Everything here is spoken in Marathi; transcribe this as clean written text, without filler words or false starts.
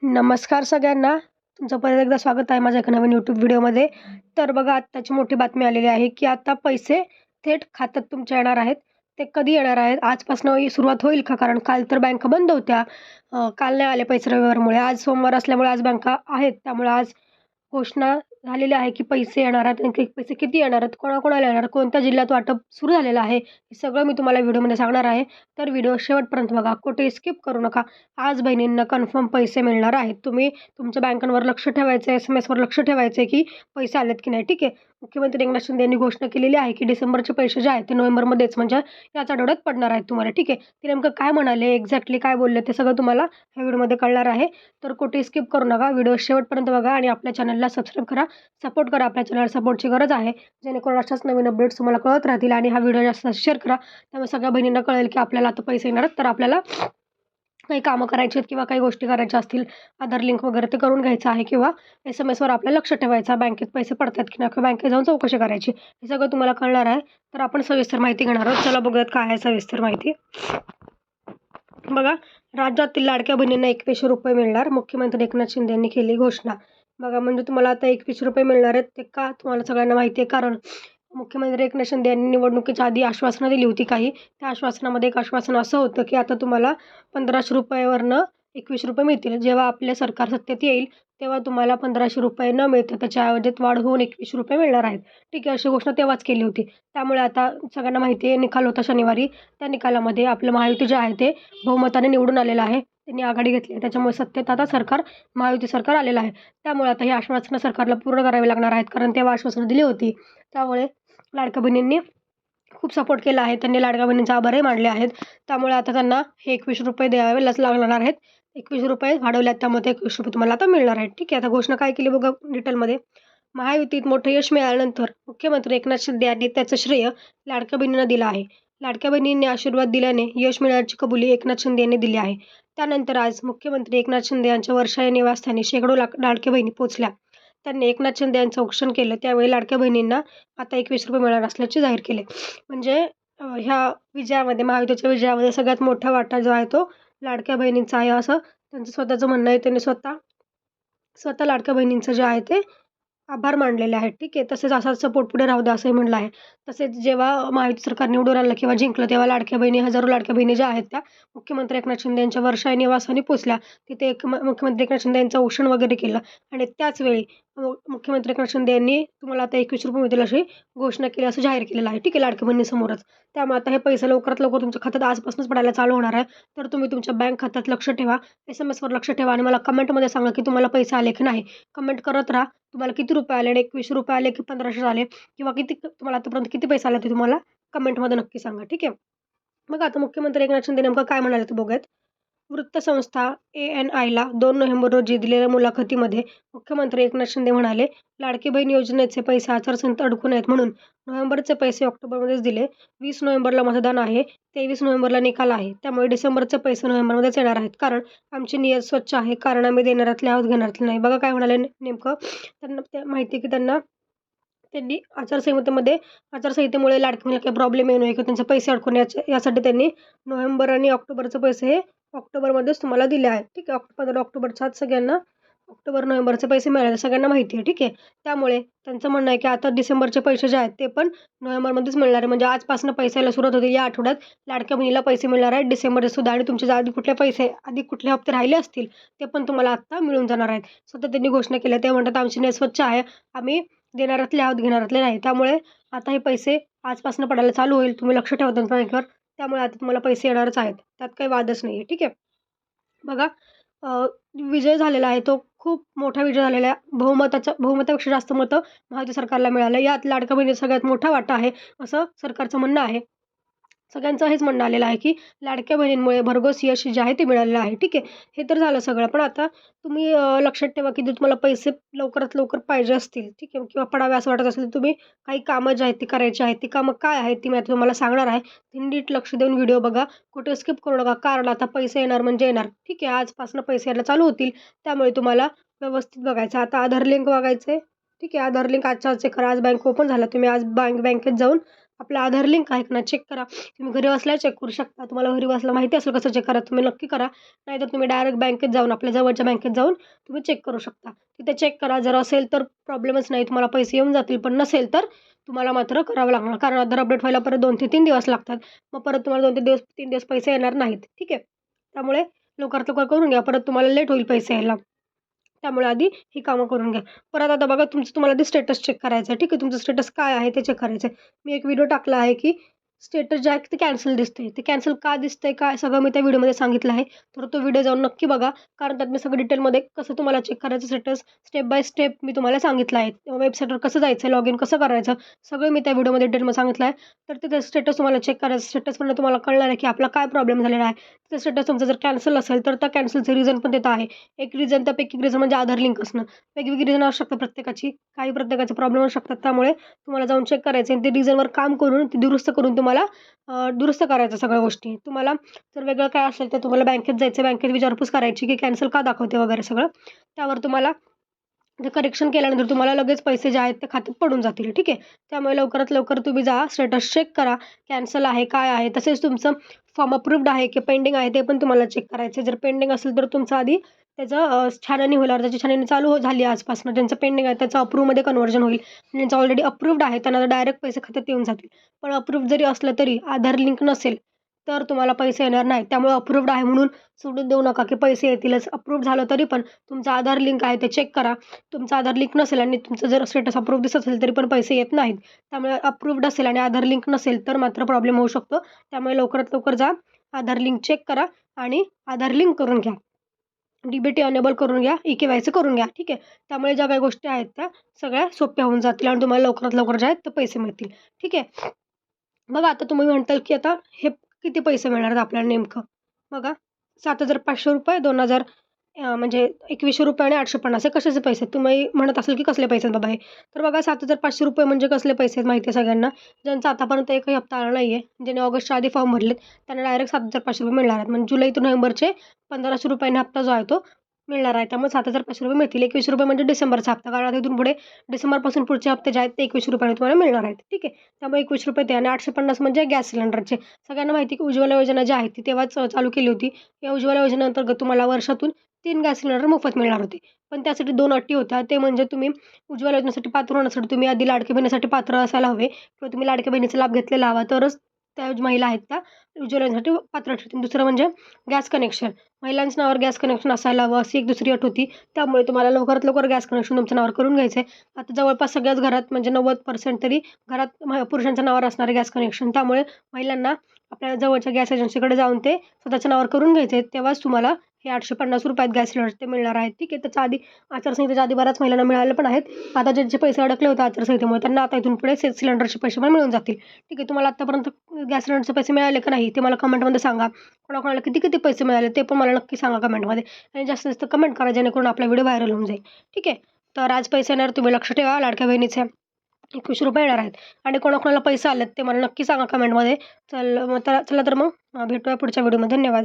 नमस्कार सगळ्यांना. तुमचं परत एकदा स्वागत आहे माझ्या एका नवीन यूट्यूब व्हिडिओमध्ये. तर बघा आत्ताची मोठी बातमी आलेली आहे, की आता पैसे थेट खात्यात तुमच्या येणार आहेत. ते कधी येणार आहेत? आजपासून सुरुवात होईल का? कारण काल तर बँका बंद होत्या. काल नाही आले पैसे रविवारमुळे. आज सोमवार असल्यामुळे आज बँका आहेत. त्यामुळे आज घोषणा झालेली आहे, की पैसे येणार आहेत आणि ते पैसे किती येणार आहेत, कोणाकोणाला येणार, कोणत्या जिल्ह्यात वाटप सुरू झालेलं आहे, हे सगळं मी तुम्हाला व्हिडिओमध्ये सांगणार आहे. तर व्हिडिओ शेवटपर्यंत बघा, कुठेही स्किप करू नका. आज बहिणींना कन्फर्म पैसे मिळणार आहेत. तुम्ही तुमच्या बँकांवर लक्ष ठेवायचं आहे, SMS-वर लक्ष ठेवायचं आहे, की पैसे आलेत की नाही. ठीक आहे. मुख्यमंत्री एकनाथ शिंदे यांनी घोषणा केलेली आहे, की डिसेंबरचे पैसे जे आहेत ते नोव्हेंबरमध्येच म्हणजे याच आठवड्यात पडणार आहेत तुम्हाला. ठीक आहे. ते नेमकं काय म्हणाले, एक्झॅक्टली काय बोलले ते सगळं तुम्हाला ह्या व्हिडिओमध्ये कळणार आहे. तर कुठेही स्किप करू नका. व्हिडिओ शेवटपर्यंत बघा आणि आपल्या चॅनलला सबस्क्राईब करा. सपोर्ट करा. आपल्या चॅनलला सपोर्टची गरज आहे. जेणेकरून अशाच नवीन अपडेट्स तुम्हाला कळत राहतील आणि हा व्हिडिओ जास्त शेअर करा. त्यामुळे सगळ्या बहिणींना कळेल, की आपल्याला आता पैसे येणार आहेत. तर आपल्याला काही कामं करायची आहेत किंवा काही गोष्टी करायच्या असतील, आधार लिंक वगैरे ते करून घ्यायचं आहे किंवा SMS-वर आपलं लक्ष ठेवायचं, बँकेत पैसे पडतात की नाही किंवा बँकेत जाऊन चौकशी करायची. हे सगळं तुम्हाला कळणार आहे. तर आपण सविस्तर माहिती घेणार आहोत. चला बघूयात काय आहे सविस्तर माहिती. बघा, राज्यातील लाडक्या बहिणींना ₹2100 मिळणार. मुख्यमंत्री एकनाथ शिंदे यांनी केली घोषणा. बघा, म्हणजे तुम्हाला आता ₹2100 मिळणार आहेत. ते का तुम्हाला सगळ्यांना माहिती आहे, कारण मुख्यमंत्री एकनाथ शिंदे यांनी निवडणुकीच्या आधी आश्वासनं दिली होती काही. त्या आश्वासनामध्ये एक आश्वासन असं होतं, की आता तुम्हाला ₹1500 वरनं ₹2100 मिळतील. जेव्हा आपले सरकार सत्तेत येईल, तेव्हा तुम्हाला ₹1500 न मिळता त्याच्याऐवजीत वाढ होऊन ₹2100 मिळणार आहेत. ठीक आहे, अशी घोषणा तेव्हाच केली होती. त्यामुळे आता सगळ्यांना माहिती आहे, निकाल होता शनिवारी. त्या निकालामध्ये आपलं महायुती जे आहे ते बहुमताने निवडून आलेलं आहे. त्यांनी आघाडी घेतली आहे. त्याच्यामुळे सत्तेत आता महायुती सरकार आलेलं आहे. त्यामुळे आता ही आश्वासनं सरकारला पूर्ण करावी लागणार आहेत, कारण तेव्हा आश्वासनं दिली होती. त्यामुळे लाडक्या बहिणींनी खूप सपोर्ट केला आहे. त्यांनी लाडक्या बहिणींचे आभारही मानले आहेत. त्यामुळे आता त्यांना हे ₹2100 द्यावेच लागणार आहेत. ₹2100 वाढवले आहेत, त्यामुळे ते ₹2100 तुम्हाला आता मिळणार आहेत. ठीक आहे. आता घोषणा काय केली बघा डिटेलमध्ये. महायुतीत मोठं यश मिळाल्यानंतर मुख्यमंत्री एकनाथ शिंदे यांनी त्याचं श्रेय लाडक्या बहिणींना दिलं आहे. लाडक्या बहिणींनी आशीर्वाद दिल्याने यश मिळाल्याची कबुली एकनाथ शिंदे यांनी दिली आहे. त्यानंतर आज मुख्यमंत्री एकनाथ शिंदे यांच्या वर्षा या निवासस्थानी शेकडो लाडक्या बहिणी पोहोचल्या. त्यांनी एकनाथ शिंदे यांचं औक्षण केलं. त्यावेळी लाडक्या बहिणींना आता ₹2100 मिळणार असल्याचे जाहीर केले. म्हणजे ह्या विजयामध्ये, महायुतीच्या विजयामध्ये सगळ्यात मोठा वाटा जो आहे तो लाडक्या बहिणींचा आहे, असं त्यांचं स्वतःचं म्हणणं आहे. त्यांनी स्वतः लाडक्या बहिणींचं जे आहे ते आभार मानलेले आहेत. ठीक आहे. तसेच असाच सपोर्ट पुढे राहू द्या असंही म्हणलं आहे. तसेच जेव्हा महायुती सरकार निवडून आलं किंवा जिंकलं, तेव्हा लाडक्या बहिणी, हजारो लाडक्या बहिणी ज्या आहेत त्या मुख्यमंत्री एकनाथ शिंदे यांच्या वर्षा या निवासस्थानी पोहोचल्या. तिथे मुख्यमंत्री एकनाथ शिंदे यांचं औक्षण वगैरे केलं आणि त्याच वेळी मुख्यमंत्री एकनाथ शिंदे यांनी तुम्हाला आता ₹2100 मिळतील अशी घोषणा केली, असं जाहीर केलेलं आहे. ठीक आहे, लाडक्या बहिणीसमोरच. त्यामुळे आता हे पैसे लवकरात लवकर तुमच्या खात्यात आजपासूनच पडायला चालू होणार आहे. तर तुम्ही तुमच्या बँक खात्यात लक्ष ठेवा, SMS-वर लक्ष ठेवा आणि मला कमेंटमध्ये सांगा, की तुम्हाला पैसे आले की नाही. कमेंट करत राहा. तुम्हाला किती रुपये आले आणि ₹2100 आले की 1500 आले किंवा किती तुम्हाला आतापर्यंत किती पैसे आले ते तुम्हाला कमेंटमध्ये नक्की सांगा. ठीक आहे. मग आता मुख्यमंत्री एकनाथ शिंदे नेमकं काय म्हणाले ते बघूयात. वृत्तसंस्था ANIला 2 नोव्हेंबर रोजी दिलेल्या मुलाखतीमध्ये मुख्यमंत्री एकनाथ शिंदे म्हणाले, लाडकी बहीण योजनेचे पैसे आचारसंहितेत अडकू नयेत म्हणून नोव्हेंबरचे पैसे ऑक्टोबरमध्येच दिले. 20 नोव्हेंबरला मतदान आहे, 23 नोव्हेंबरला निकाल आहे. त्यामुळे डिसेंबरचे पैसे नोव्हेंबरमध्येच येणार आहेत. कारण आमची नियत स्वच्छ आहे. कारण आम्ही देणाऱ्यातले आहोत, घेणाऱ्यातले नाही. बघा काय म्हणाले नेमकं. त्यांना ते माहिती आहे, की त्यांनी आचारसंहितेमुळे लाडक्या बहिणीला काही प्रॉब्लेम येऊ नये किंवा त्यांचे पैसे अडकून यासाठी त्यांनी नोव्हेंबर आणि ऑक्टोबरचे पैसे हे ऑक्टोबरमध्येच तुम्हाला दिले आहेत. ठीक आहे. 15 ऑक्टोबरच्या आत सगळ्यांना ऑक्टोबर नोव्हेंबरचे पैसे मिळाले, सगळ्यांना माहिती आहे. ठीक आहे. त्यामुळे त्यांचं म्हणणं आहे, की आता डिसेंबरचे पैसे जे आहेत ते पण नोव्हेंबरमध्येच मिळणार आहे. म्हणजे आजपासून पैसे यायला सुरुवात होते. या आठवड्यात लाडक्या बहिणीला पैसे मिळणार आहेत डिसेंबरचे सुद्धा आणि तुमचे आधी कुठले हप्ते राहिले असतील ते पण तुम्हाला आता मिळून जाणार आहेत. स्वतः त्यांनी घोषणा केली. ते म्हणतात, आमची नियत स्वच्छ आहे. आम्ही देणाऱ्यातले आहोत, घेणाऱ्यातले नाही. त्यामुळे आता हे पैसे आजपासून पडायला चालू होईल. तुम्ही लक्ष ठेवा तुमच्या बँकेवर. त्यामुळे आता तुम्हाला पैसे येणारच आहेत. त्यात काही वादच नाही आहे. ठीक आहे. बघा, विजय झालेला आहे तो खूप मोठा विजय झालेला आहे. बहुमतापेक्षा जास्त मतं महायुती सरकारला मिळालं. यात लाडक्या बहिणीचा सगळ्यात मोठा वाटा आहे, असं सरकारचं म्हणणं आहे. सगळ्यांचं हेच म्हणणं आलेलं आहे, की लाडक्या बहिणींमुळे भरघोस यश जे आहे ते मिळालेलं आहे. ठीक आहे. हे तर झालं सगळं. पण आता तुम्ही लक्षात ठेवा, की जर तुम्हाला पैसे लवकरात लवकर पाहिजे असतील, ठीक आहे, किंवा पडावे असं वाटत असेल, तर तुम्ही काही कामं जी आहेत ती करायची आहेत. ती कामं काय आहेत ती मी आता तुम्हाला सांगणार आहे. ती नीट लक्ष देऊन व्हिडिओ बघा. कुठे स्किप करू नका. कारण आता पैसे येणार म्हणजे येणार. ठीक आहे. आजपासून पैसे यायला चालू होतील. त्यामुळे तुम्हाला व्यवस्थित बघायचं. आता आधार लिंक बघायचं आहे. ठीक आहे. आधार लिंक आजच्या आज करा. आज बँक ओपन झाला. तुम्ही आज बँकेत जाऊन आपलं आधार लिंक आहे का ना चेक करा. तुम्ही घरी बसल्या चेक करू शकता. तुम्हाला घरी बसल्या माहिती असेल कसं चेक करा तुम्ही नक्की करा. नाहीतर तुम्ही डायरेक्ट बँकेत जाऊन आपल्या जवळच्या बँकेत जाऊन तुम्ही चेक करू शकता. तिथे चेक करा. जर असेल तर प्रॉब्लेमच नाही. तुम्हाला पैसे येऊन जातील. पण नसेल तर तुम्हाला मात्र करावं लागणार. कारण आधार अपडेट व्हायला परत 2 ते 3 दिवस लागतात. मग परत तुम्हाला 2 ते 3 दिवस पैसे येणार नाहीत. ठीक आहे. त्यामुळे लवकरात लवकर करून घ्या. परत तुम्हाला लेट होईल पैसे यायला. त्यामुळे आधी ही कामं करून घ्या. परत आता बघा तुम्हाला ते स्टेटस चेक करायचं आहे. ठीक आहे. तुमचं स्टेटस काय आहे ते चेक करायचं आहे. मी एक व्हिडिओ टाकला आहे, की स्टेटस जे आहे ते कॅन्सल दिसतंय. ते कॅन्सल का दिसतंय काय सगळं मी त्या व्हिडिओमध्ये सांगितलं आहे. तर तो व्हिडिओ जाऊन नक्की बघा. कारण त्यात मी सगळं डिटेलमध्ये कसं तुम्हाला चेक करायचं स्टेटस स्टेप बाय स्टेप मी तुम्हाला सांगितलं आहे. वेबसाईटवर कसं जायचं, लॉग इन कसं करायचं सगळं मी त्या व्हिडिओमध्ये डिटेलमध्ये सांगितलं आहे. तर तिथे स्टेटस तुम्हाला चेक करायचं. स्टेटसमधनं तुम्हाला कळणार आहे, की आपला काय प्रॉब्लेम झालेला आहे. ते स्टेटस तुमचं जर कॅन्सल असेल तर त्या कॅन्सलचं रिझन पण तिथं आहे. एक रिझन त्यापैकी रिझन म्हणजे आधार लिंक असणं. वेगवेगळी रिझन असू शकतात प्रत्येकाची. काही प्रत्येकाचे प्रॉब्लेम असू शकतात. त्यामुळे तुम्हाला जाऊन चेक करायचं आणि ते रिझनवर काम करून ते दुरुस्त करून तुम्हाला दुरुस्त करायचं सगळ्या गोष्टी. तुम्हाला जर वेगळं काय असेल तर तुम्हाला बँकेत जायचं, बँकेत विचारपूस करायची, की कॅन्सल का दाखवते वगैरे सगळं. त्यावर तुम्हाला ते करेक्शन केल्यानंतर तुम्हाला लगेच पैसे जे आहेत ते खात्यात पडून जातील. ठीक आहे. त्यामुळे लवकरात लवकर तुम्ही जा, स्टेटस चेक करा. कॅन्सल आहे, काय आहे. तसेच तुमचं फॉर्म अप्रूव्ड आहे की पेंडिंग आहे ते पण तुम्हाला चेक करायचं आहे. जर पेंडिंग असेल तर तुमचं आधी त्याचं छाननी होईल. त्याची छाननी चालू झाली आजपासून. ज्यांचं पेंडिंग आहे त्याचं अप्रूव्हमध्ये कन्व्हर्जन होईल. ज्यांचं ऑलरेडी अप्रूव्ड आहे त्यांना डायरेक्ट पैसे खात्यात येऊन जातील. पण अप्रूव्ड जरी असलं तरी आधार लिंक नसेल तर तुम्हाला पैसे येणार नाहीत. त्यामुळे अप्रूव्ड आहे म्हणून सोडून देऊ नका, की पैसे येतीलच. अप्रूव्ड झालं तरी पण तुमचं आधार लिंक आहे ते चेक करा. तुमचं आधार लिंक नसेल आणि तुमचं जर स्टेटस अप्रूव्ह दिसत असेल तरी पण पैसे येत नाहीत. त्यामुळे अप्रूव्ड असेल आणि आधार लिंक नसेल तर मात्र प्रॉब्लेम होऊ शकतो. त्यामुळे लवकरात लवकर जा, आधार लिंक चेक करा आणि आधार लिंक करून घ्या. डी-बी-टी अनेबल करून घ्या, ई-के-वाय-सी करून घ्या. ठीक आहे. त्यामुळे ज्या काही गोष्टी आहेत त्या सगळ्या सोप्या होऊन जातील आणि तुम्हाला लवकरात लवकर जे आहेत ते पैसे मिळतील. ठीक आहे. बघा आता तुम्ही म्हणताल, की आता हे किती पैसे मिळणार आहेत आपल्याला नेमकं? बघा ₹7,500 2,000 म्हणजे ₹2,100 आणि ₹850 हे कशाचे पैसे आहेत? तुम्ही म्हणत असाल, की कसले पैसे आहेत बाबा हे? तर बघा ₹7,500 म्हणजे कसले पैसे आहेत माहिती आहे सगळ्यांना? ज्यांचा आतापर्यंत एकही हप्ता आला नाही आहे, ज्यांनी ऑगस्टच्या आधी फॉर्म भरलेत, त्यांना डायरेक्ट ₹7,500 मिळणार आहेत. म्हणजे जुलै ते नोव्हेंबरचे ₹1,500 हप्ता जो आहे तो मिळणार आहे. त्यामुळे ₹7,500 मिळतील. ₹21 म्हणजे डिसेंबरचा हप्ता. कारण आता इथून पुढे डिसेंबरपासून पुढचे हप्ते जे आहेत ते ₹21 तुम्हाला मिळणार आहेत. ठीक आहे. त्यामुळे ₹21 ते आणि 850 म्हणजे गॅस सिलेंडरचे. सगळ्यांना माहिती आहे, की उज्ज्वला योजना जी आहे ती तेव्हाच चालू केली होती. या उज्ज्वला योजनेअंतर्गत तुम्हाला वर्षातून 3 गॅस सिलेंडर मोफत मिळणार होते. पण त्यासाठी 2 अटी होत्या. ते म्हणजे तुम्ही उज्ज्वला योजनेसाठी पात्र होण्यासाठी तुम्ही आधी लाडक्या बहिणीसाठी पात्र असायला हवे किंवा तुम्ही लाडक्या बहिणीचा लाभ घेतलेला हवा तरच त्या महिला आहेत त्या उज्ज्वला योजनेसाठी पात्र ठरतील. दुसरं म्हणजे गॅस कनेक्शन. महिलांच्या नावावर गॅस कनेक्शन असायला हवं अशी एक दुसरी अट होती. त्यामुळे तुम्हाला लवकरात लवकर गॅस कनेक्शन तुमच्या नावावर करून घ्यायचं आहे. आता जवळपास सगळ्याच घरात म्हणजे 90% तरी घरात पुरुषांच्या नावावर असणारे गॅस कनेक्शन. त्यामुळे महिलांना आपल्या जवळच्या गॅस एजन्सीकडे जाऊन ते स्वतःच्या नावावर करून घ्यायचे आहेत. तेव्हाच तुम्हाला हे ₹850 गॅस सिलेंडर ते मिळणार आहेत. ठीक आहे. त्याच्या आधी आचारसंहितेच्या आधी बऱ्याच महिलांना मिळाले पण आहेत. आता ज्यांचे पैसे अडकले होते आचारसंहितेमुळे त्यांना आता इथून पुढे सिलेंडरचे पैसे पण मिळून जातील. ठीक आहे. तुम्हाला आतापर्यंत गॅस सिलेंडरचे पैसे मिळाले का नाही ते मला कमेंटमध्ये सांगा. कोणाकोणाला किती किती पैसे मिळाले ते पण मला नक्की सांगा कमेंटमध्ये आणि जास्तीत जास्त कमेंट करा जेणेकरून आपला व्हिडिओ व्हायरल होऊन जाईल. ठीक आहे. तर आज पैसे येणार तुम्ही लक्ष ठेवा. लाडक्या बहिणीचे ₹21 येणार आहेत आणि कोणाकोणाला पैसे आलेत ते मला नक्की सांगा कमेंटमध्ये. चला तर मग भेटूया पुढच्या व्हिडिओमध्ये. धन्यवाद.